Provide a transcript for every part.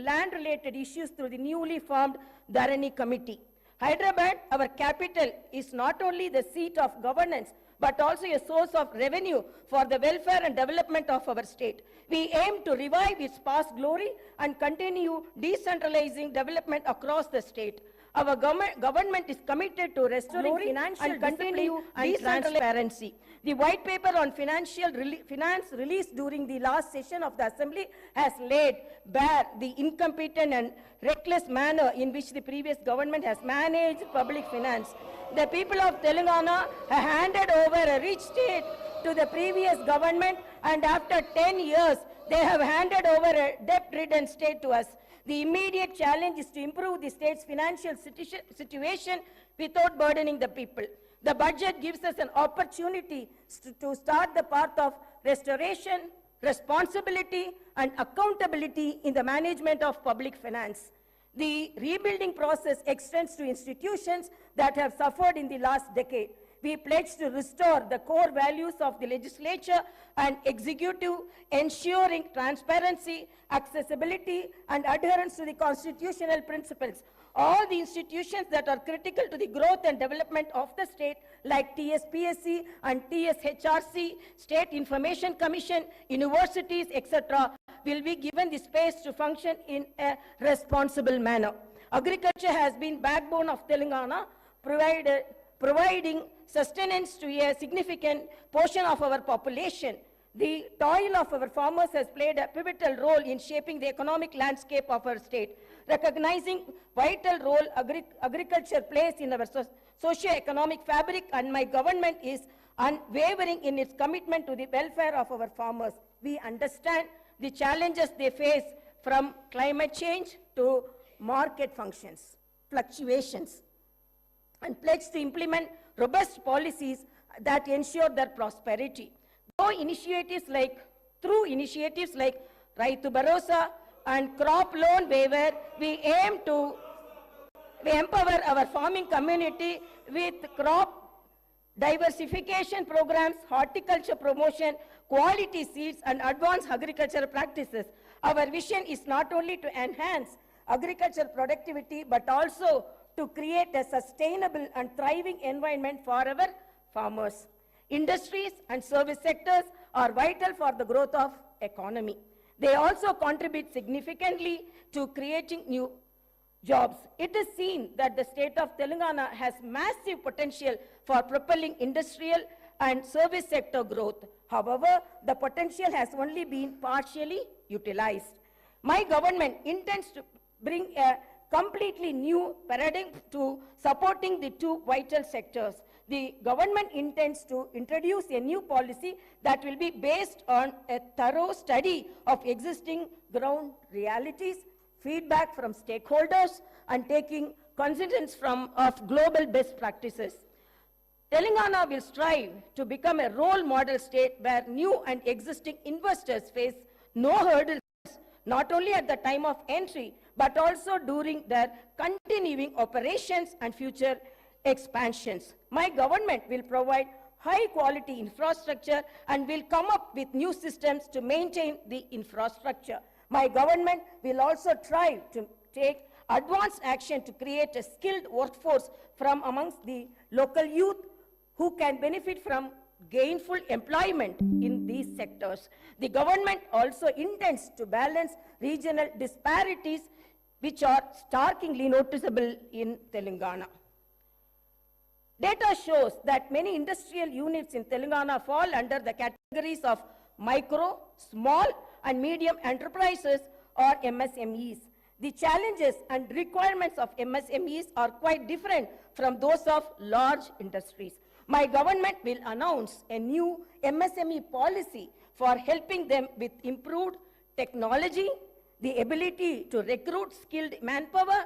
land-related issues through the newly formed Dharani Committee. Hyderabad, our capital, is not only the seat of governance, but also a source of revenue for the welfare and development of our state. We aim to revive its past glory and continue decentralizing development across the state. Our government is committed to restoring financial and continue and transparency. The white paper on finance released during the last session of the Assembly has laid bare the incompetent and reckless manner in which the previous government has managed public finance. The people of Telangana have handed over a rich state to the previous government, and after 10 years, they have handed over a debt-ridden state to us. The immediate challenge is to improve the state's financial situation without burdening the people. The budget gives us an opportunity to start the path of restoration, responsibility, and accountability in the management of public finance. The rebuilding process extends to institutions that have suffered in the last decade. We pledge to restore the core values of the legislature and executive, ensuring transparency, accessibility, and adherence to the constitutional principles. All the institutions that are critical to the growth and development of the state, like TSPSC and TSHRC, State Information Commission, universities, etc., will be given the space to function in a responsible manner. Agriculture has been backbone of Telangana, providing sustenance to a significant portion of our population. The toil of our farmers has played a pivotal role in shaping the economic landscape of our state. Recognizing vital role agriculture plays in our socio-economic fabric, and my government is unwavering in its commitment to the welfare of our farmers. We understand the challenges they face, from climate change to market fluctuations, and pledge to implement robust policies that ensure their prosperity. Through initiatives like Raitu Bharosa and crop loan waiver, we aim to empower our farming community with crop diversification programs, horticulture promotion, quality seeds, and advanced agricultural practices. Our vision is not only to enhance agricultural productivity, but also to create a sustainable and thriving environment for our farmers. Industries and service sectors are vital for the growth of economy. They also contribute significantly to creating new jobs. It is seen that the state of Telangana has massive potential for propelling industrial and service sector growth. However, the potential has only been partially utilized. My government intends to bring a completely new paradigm to supporting the two vital sectors. The government intends to introduce a new policy that will be based on a thorough study of existing ground realities, feedback from stakeholders, and taking cognizance of global best practices. Telangana will strive to become a role model state where new and existing investors face no hurdles, not only at the time of entry, but also during their continuing operations and future expansions. My government will provide high quality infrastructure and will come up with new systems to maintain the infrastructure. My government will also try to take advanced action to create a skilled workforce from amongst the local youth who can benefit from gainful employment in these sectors. The government also intends to balance regional disparities which are starkly noticeable in Telangana. Data shows that many industrial units in Telangana fall under the categories of micro, small, and medium enterprises, or MSMEs. The challenges and requirements of MSMEs are quite different from those of large industries. My government will announce a new MSME policy for helping them with improved technology, the ability to recruit skilled manpower,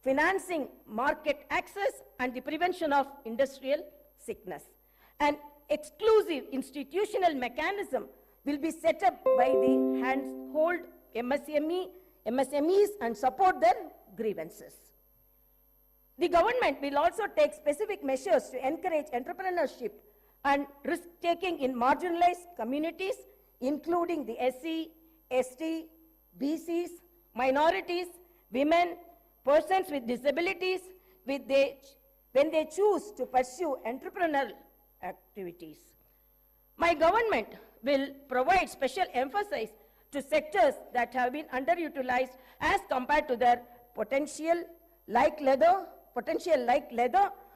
financing, market access, and the prevention of industrial sickness. An exclusive institutional mechanism will be set up by the handhold MSMEs and support their grievances. The government will also take specific measures to encourage entrepreneurship and risk-taking in marginalized communities, including the SC, ST, BCs, minorities, women, persons with disabilities, when they choose to pursue entrepreneurial activities. My government will provide special emphasis to sectors that have been underutilized as compared to their potential, like leather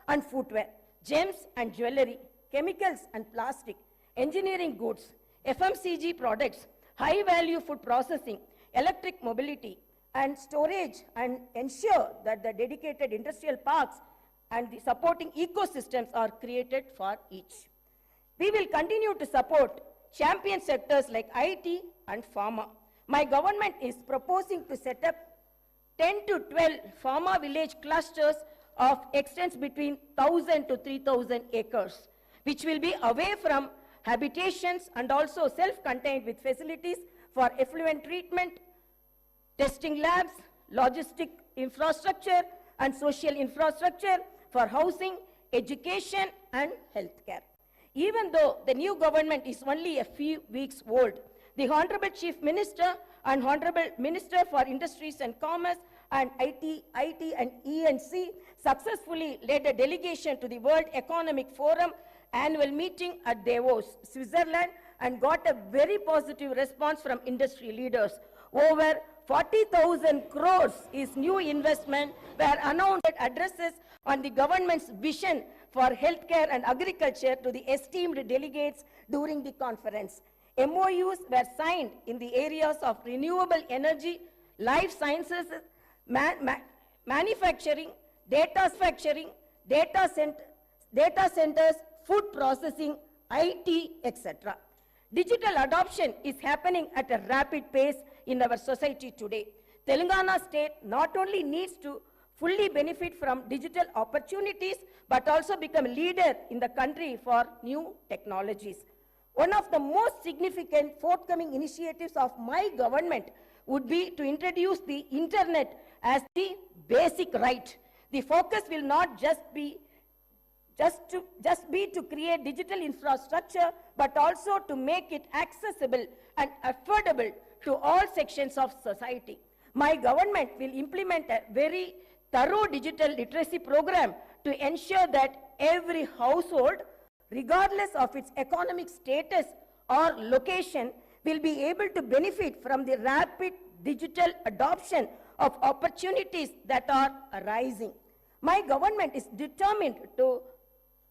and footwear, gems and jewelry, chemicals and plastic, engineering goods, FMCG products, high-value food processing, electric mobility, and storage, and ensure that the dedicated industrial parks and the supporting ecosystems are created for each. We will continue to support champion sectors like IT and pharma. My government is proposing to set up 10 to 12 pharma village clusters of extents between 1,000 to 3,000 acres, which will be away from habitations and also self-contained with facilities for effluent treatment, testing labs, logistic infrastructure, and social infrastructure for housing, education, and healthcare. Even though the new government is only a few weeks old, the Honorable Chief Minister and Honorable Minister for Industries and Commerce and IT and E&C successfully led a delegation to the World Economic Forum annual meeting at Davos, Switzerland, and got a very positive response from industry leaders. Over 40,000 crores is new investment were announced at addresses on the government's vision for healthcare and agriculture to the esteemed delegates during the conference. MOUs were signed in the areas of renewable energy, life sciences, manufacturing, data centers, food processing, IT, etc. Digital adoption is happening at a rapid pace in our society today. Telangana state not only needs to fully benefit from digital opportunities, but also become a leader in the country for new technologies. One of the most significant forthcoming initiatives of my government would be to introduce the internet as the basic right. The focus will not just be to create digital infrastructure, but also to make it accessible and affordable to all sections of society. My government will implement a very thorough digital literacy program to ensure that every household, regardless of its economic status or location, will be able to benefit from the rapid digital adoption of opportunities that are arising. My government is determined to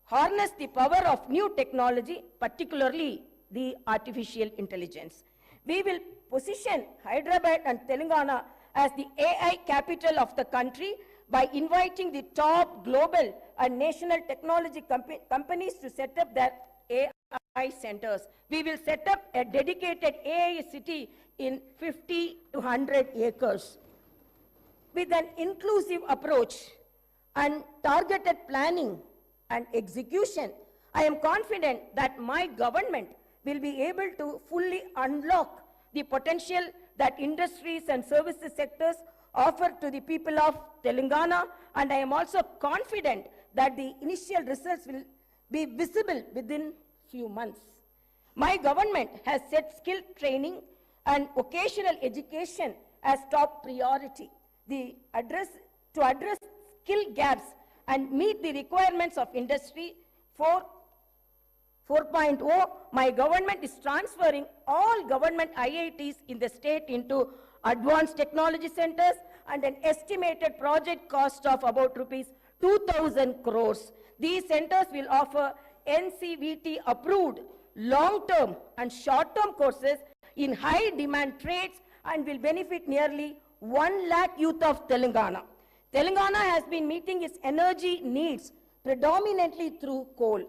harness the power of new technology, particularly the artificial intelligence. We will position Hyderabad and Telangana as the AI capital of the country by inviting the top global and national technology companies to set up their AI centers. We will set up a dedicated AI city in 50 to 100 acres. With an inclusive approach and targeted planning and execution, I am confident that my government will be able to fully unlock the potential that industries and services sectors offer to the people of Telangana, and I am also confident that the initial results will be visible within few months. My government has set skill training and vocational education as top priority. To address skill gaps and meet the requirements of Industry 4.0, my government is transferring all government IITs in the state into advanced technology centers, and an estimated project cost of about rupees 2,000 crores. These centers will offer NCVT approved long-term and short-term courses in high-demand trades and will benefit nearly 1 lakh youth of Telangana. Telangana has been meeting its energy needs predominantly through coal.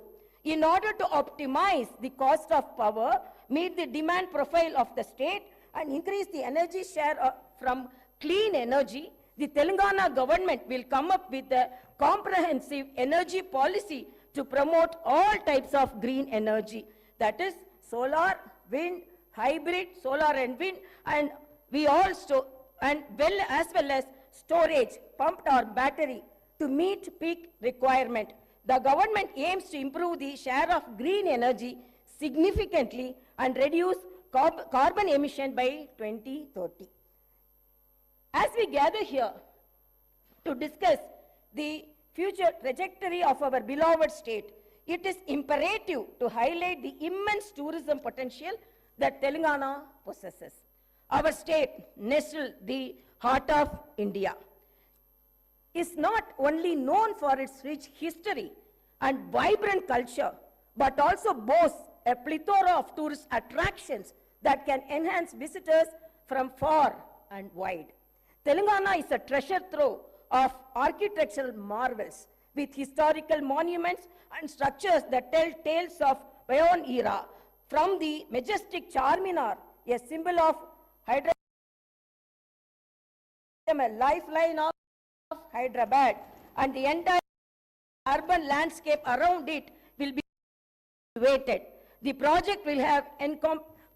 In order to optimize the cost of power, meet the demand profile of the state, and increase the energy share from clean energy, the Telangana government will come up with a comprehensive energy policy to promote all types of green energy. That is solar, wind, hybrid, solar and wind, and as well as storage, pumped or battery, to meet peak requirement. The government aims to improve the share of green energy significantly and reduce carbon emission by 2030. we gather here to discuss the future trajectory of our beloved state, it is imperative to highlight the immense tourism potential that Telangana possesses. Our state, nestled the heart of India, is not only known for its rich history and vibrant culture, but also boasts a plethora of tourist attractions that can enhance visitors from far and wide. Telangana is a treasure trove of architectural marvels with historical monuments and structures that tell tales of bygone era, from the majestic Charminar, a symbol of Hyderabad, a lifeline of Hyderabad, and the entire urban landscape around it will be elevated. The project will have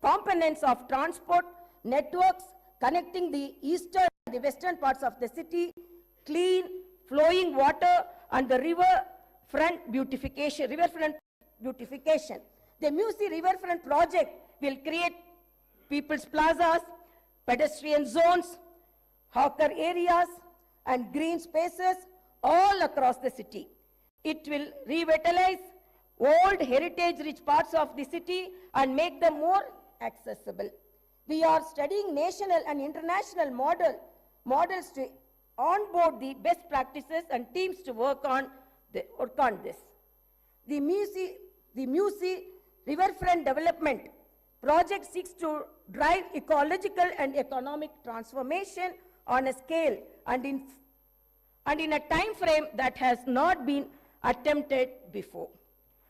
components of transport networks connecting the eastern and the western parts of the city, clean flowing water, and the riverfront beautification. The Musi Riverfront project will create people's plazas, pedestrian zones, hawker areas, and green spaces all across the city. It will revitalize old heritage-rich parts of the city and make them more accessible. We are studying national and international models to onboard the best practices and teams to work on this. The Musi Riverfront Development Project seeks to drive ecological and economic transformation on a scale and in a time frame that has not been attempted before.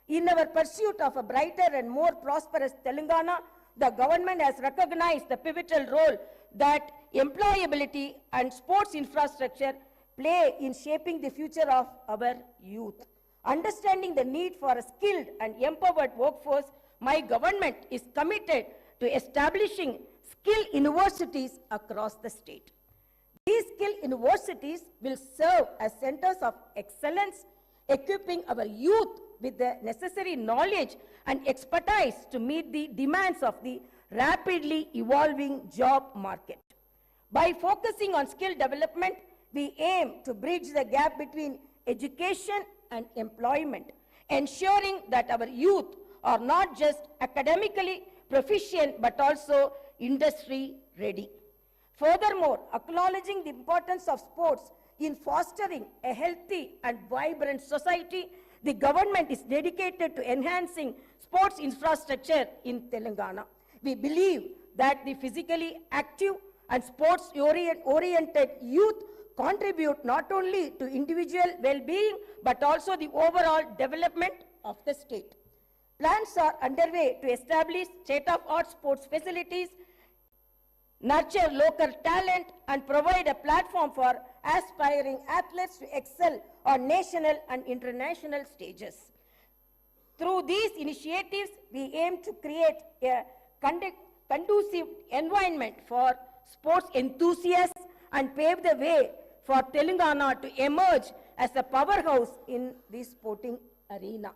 In our pursuit of a brighter and more prosperous Telangana, the government has recognized the pivotal role that employability and sports infrastructure play in shaping the future of our youth. Understanding the need for a skilled and empowered workforce, my government is committed to establishing skill universities across the state. These skill universities will serve as centers of excellence, equipping our youth with the necessary knowledge and expertise to meet the demands of the rapidly evolving job market. By focusing on skill development, we aim to bridge the gap between education and employment, ensuring that our youth are not just academically proficient but also industry ready. Furthermore, acknowledging the importance of sports in fostering a healthy and vibrant society, the government is dedicated to enhancing sports infrastructure in Telangana. We believe that the physically active and sports-oriented youth contribute not only to individual well-being but also the overall development of the state. Plans are underway to establish state-of-the-art sports facilities, nurture local talent, and provide a platform for aspiring athletes to excel on national and international stages. Through these initiatives, we aim to create a conducive environment for sports enthusiasts and pave the way for Telangana to emerge as a powerhouse in the sporting arena.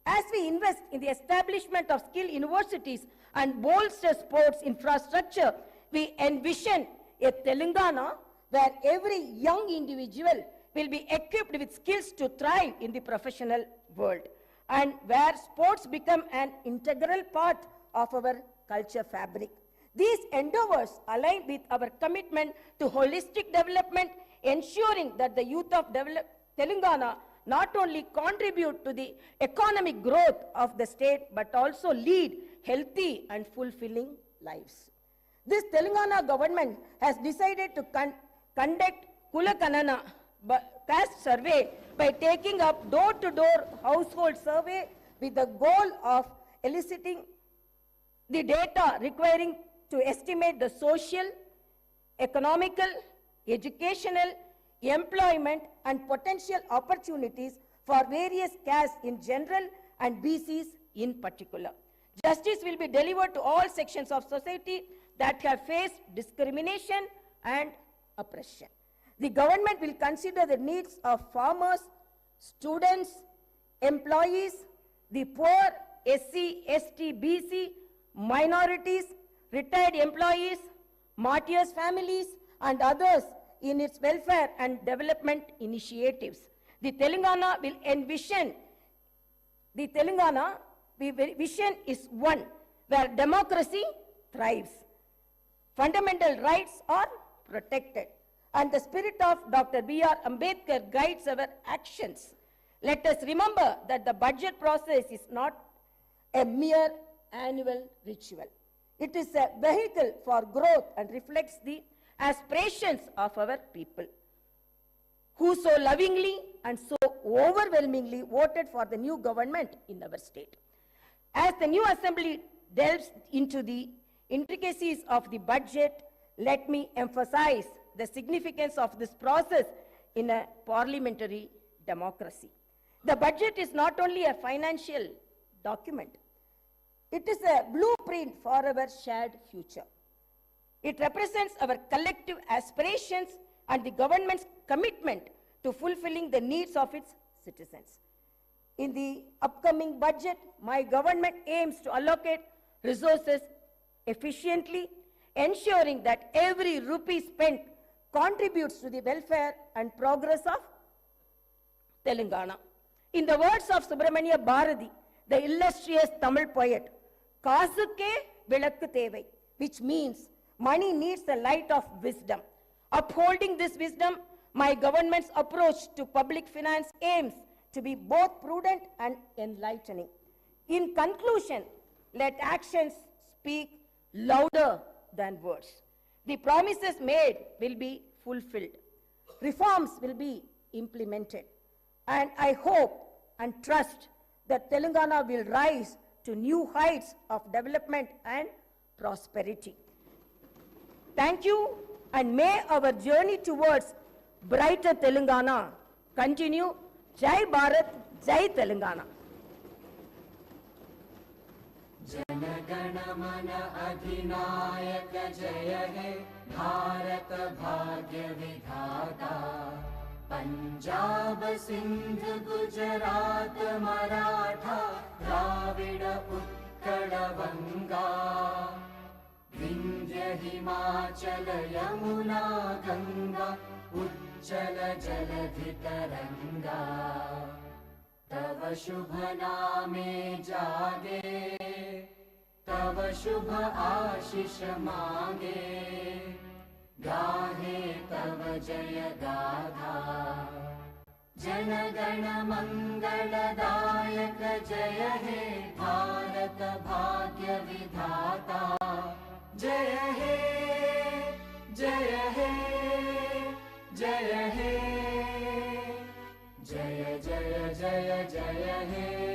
As we invest in the establishment of skill universities and bolster sports infrastructure, we envision a Telangana where every young individual will be equipped with skills to thrive in the professional world, and where sports become an integral part of our culture fabric. These endeavors align with our commitment to holistic development, ensuring that the youth of Telangana not only contribute to the economic growth of the state, but also lead healthy and fulfilling lives. This Telangana government has decided to conduct Kulakanana caste survey by taking up door-to-door household survey with the goal of eliciting the data requiring to estimate the social, economical, educational, employment, and potential opportunities for various castes in general and BCs in particular. Justice will be delivered to all sections of society that have faced discrimination and oppression. The government will consider the needs of farmers, students, employees, the poor, SC, ST, BC, minorities, retired employees, martyrs' families, and others in its welfare and development initiatives. The Telangana vision is one where democracy thrives, fundamental rights are protected, and the spirit of Dr. B.R. Ambedkar guides our actions. Let us remember that the budget process is not a mere annual ritual. It is a vehicle for growth and reflects the aspirations of our people, who so lovingly and so overwhelmingly voted for the new government in our state. As the new assembly delves into the intricacies of the budget, let me emphasize the significance of this process in a parliamentary democracy. The budget is not only a financial document, it is a blueprint for our shared future. It represents our collective aspirations and the government's commitment to fulfilling the needs of its citizens. In the upcoming budget, my government aims to allocate resources efficiently, ensuring that every rupee spent contributes to the welfare and progress of Telangana. In the words of Subramania Bharati, the illustrious Tamil poet, "Kaasukke vilakku thevai," which means money needs the light of wisdom. Upholding this wisdom, my government's approach to public finance aims to be both prudent and enlightening. In conclusion, let actions speak louder than words. The promises made will be fulfilled. Reforms will be implemented. And I hope and trust that Telangana will rise to new heights of development and prosperity. Thank you, and may our journey towards brighter Telangana continue. Jai Bharat, Jai Telangana. जनगण मन अधिनायक जय हे भारत भाग्य विधाता पंजाब सिंध गुजरात मराठा द्राविड उत्कल वंगा विंध्य हिमाचल यमुना गंगा उज्जल जलधि तरंगा तव शुभ नामे जागे तव शुभ आशीष मांगे गाहे तव जय गाथा जनगण मंगलदायक जय हे भारत भाग्य विधाता जय हे जय हे जय हे जय जय जय जय हे